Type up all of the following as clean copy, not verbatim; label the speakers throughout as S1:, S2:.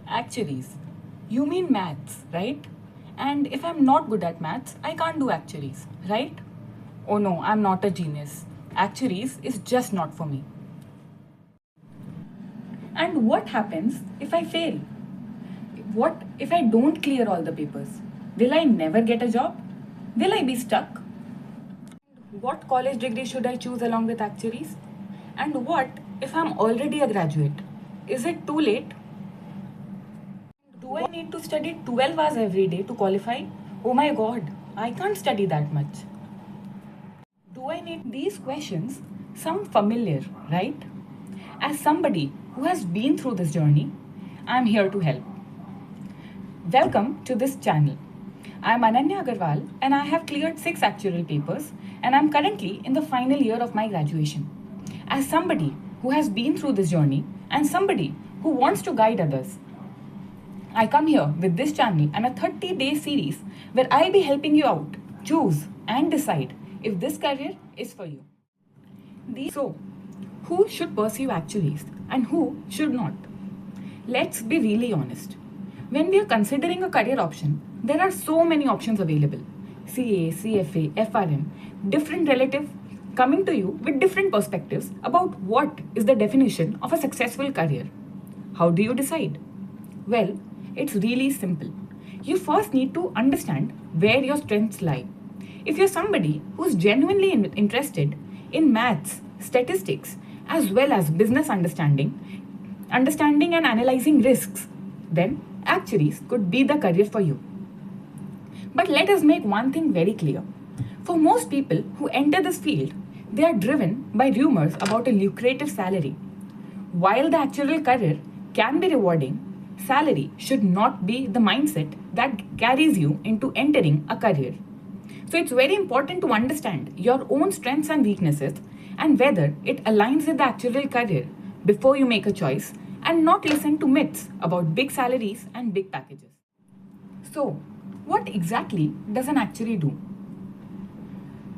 S1: Actuaries. You mean maths, right? And if I'm not good at maths, I can't do actuaries, right? Oh no, I'm not a genius. Actuaries is just not for me. And what happens if I fail? What if I don't clear all the papers? Will I never get a job? Will I be stuck? What college degree should I choose along with actuaries? And what if I'm already a graduate? Is it too late? Do I need to study 12 hours every day to qualify? Oh my god, I can't study that much. Do I need these questions? Sound familiar, right? As somebody who has been through this journey, I'm here to help. Welcome to this channel. I'm Ananya Agarwal and I have cleared 6 actuarial papers and I'm currently in the final year of my graduation. As somebody who has been through this journey and somebody who wants to guide others, I come here with this channel and a 30-day series where I'll be helping you out, choose and decide if this career is for you. So, who should pursue actuaries and who should not? Let's be really honest. When we are considering a career option, there are so many options available. CA, CFA, FRM, different relatives coming to you with different perspectives about what is the definition of a successful career. How do you decide? Well, it's really simple. You first need to understand where your strengths lie. If you're somebody who's genuinely interested in maths, statistics, as well as business understanding and analyzing risks, then actuaries could be the career for you. But let us make one thing very clear. For most people who enter this field, they are driven by rumors about a lucrative salary. While the actuarial career can be rewarding, salary should not be the mindset that carries you into entering a career. So it's very important to understand your own strengths and weaknesses and whether it aligns with the actuarial career before you make a choice and not listen to myths about big salaries and big packages. So, what exactly does an actuary do?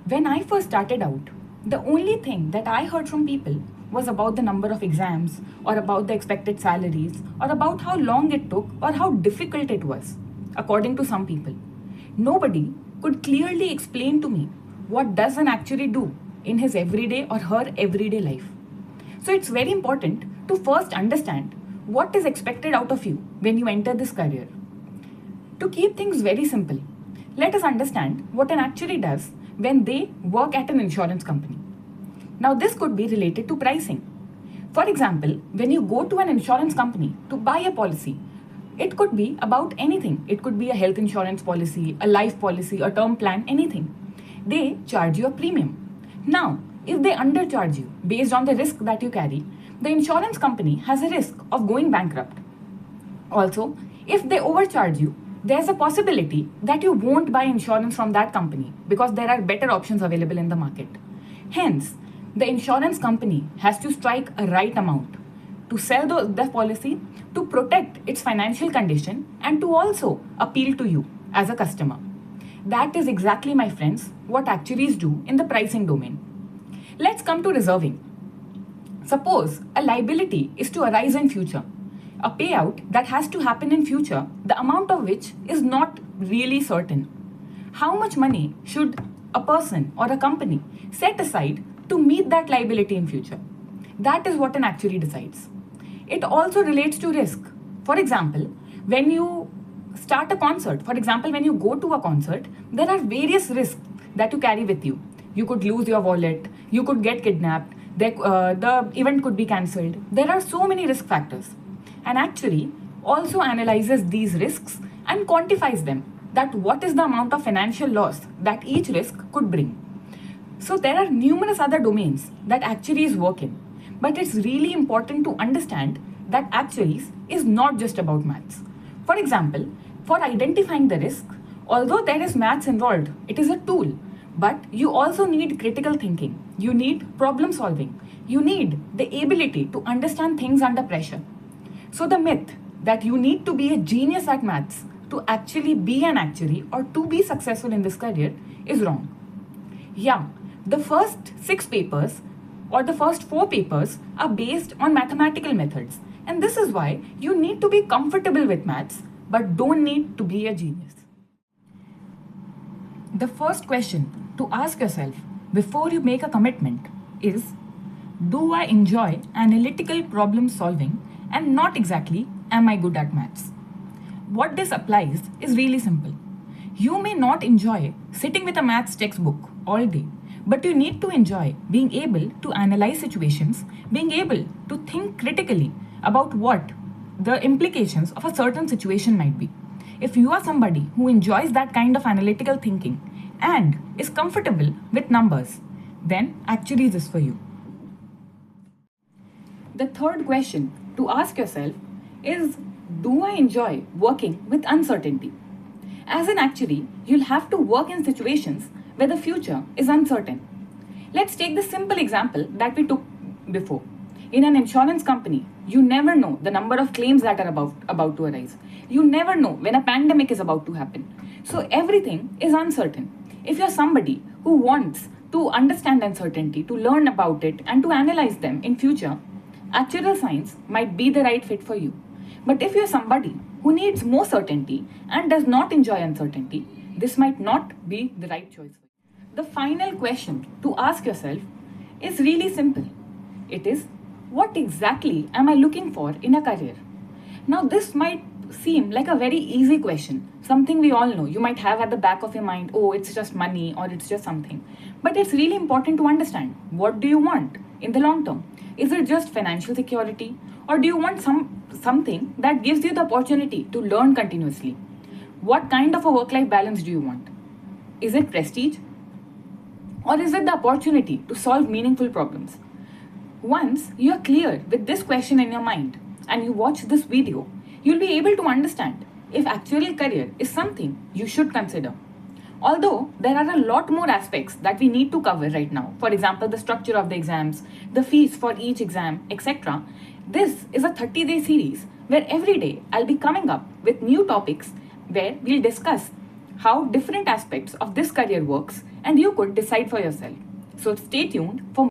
S1: When I first started out, the only thing that I heard from people was about the number of exams or about the expected salaries or about how long it took or how difficult it was, according to some people. Nobody could clearly explain to me what does an actuary do in his everyday or her everyday life. So it's very important to first understand what is expected out of you when you enter this career. To keep things very simple, let us understand what an actuary does when they work at an insurance company. Now this could be related to pricing. For example, when you go to an insurance company to buy a policy, it could be about anything. It could be a health insurance policy, a life policy, a term plan, anything. They charge you a premium. Now, if they undercharge you based on the risk that you carry, the insurance company has a risk of going bankrupt. Also, if they overcharge you, there's a possibility that you won't buy insurance from that company because there are better options available in the market. Hence, the insurance company has to strike a right amount to sell the policy, to protect its financial condition, and to also appeal to you as a customer. That is exactly, my friends, what actuaries do in the pricing domain. Let's come to reserving. Suppose a liability is to arise in future, a payout that has to happen in future, the amount of which is not really certain. How much money should a person or a company set aside to meet that liability in future? That is what an actuary decides. It also relates to risk. For example, when you start a concert, for example, when you go to a concert, there are various risks that you carry with you. You could lose your wallet, you could get kidnapped, the event could be cancelled. There are so many risk factors. An actuary also analyzes these risks and quantifies them, that what is the amount of financial loss that each risk could bring. So there are numerous other domains that actuaries work in, but it's really important to understand that actuaries is not just about maths. For example, for identifying the risk, although there is maths involved, it is a tool, but you also need critical thinking. You need problem solving. You need the ability to understand things under pressure. So the myth that you need to be a genius at maths to actually be an actuary or to be successful in this career is wrong. Yeah, the first 6 papers or the first 4 papers are based on mathematical methods. And this is why you need to be comfortable with maths, but don't need to be a genius. The first question to ask yourself before you make a commitment is, do I enjoy analytical problem solving and not exactly am I good at maths? What this applies is really simple. You may not enjoy sitting with a maths textbook all day, but you need to enjoy being able to analyze situations, being able to think critically about what the implications of a certain situation might be. If you are somebody who enjoys that kind of analytical thinking and is comfortable with numbers, then Actuaries is for you. The third question to ask yourself is, do I enjoy working with uncertainty? As an actuary, you'll have to work in situations where the future is uncertain. Let's take the simple example that we took before. In an insurance company, you never know the number of claims that are about to arise. You never know when a pandemic is about to happen. So everything is uncertain. If you're somebody who wants to understand uncertainty, to learn about it, and to analyze them in future, actuarial science might be the right fit for you. But if you're somebody who needs more certainty and does not enjoy uncertainty, this might not be the right choice for you. The final question to ask yourself is really simple. It is, what exactly am I looking for in a career? Now, this might seem like a very easy question, something we all know. You might have at the back of your mind, oh, it's just money or it's just something. But it's really important to understand, what do you want in the long term? Is it just financial security, or do you want something that gives you the opportunity to learn continuously? What kind of a work-life balance do you want? Is it prestige? Or is it the opportunity to solve meaningful problems? Once you are clear with this question in your mind and you watch this video, you'll be able to understand if actuarial career is something you should consider. Although there are a lot more aspects that we need to cover right now, for example, the structure of the exams, the fees for each exam, etc. This is a 30-day series where every day I'll be coming up with new topics where we'll discuss how different aspects of this career works and you could decide for yourself. So stay tuned for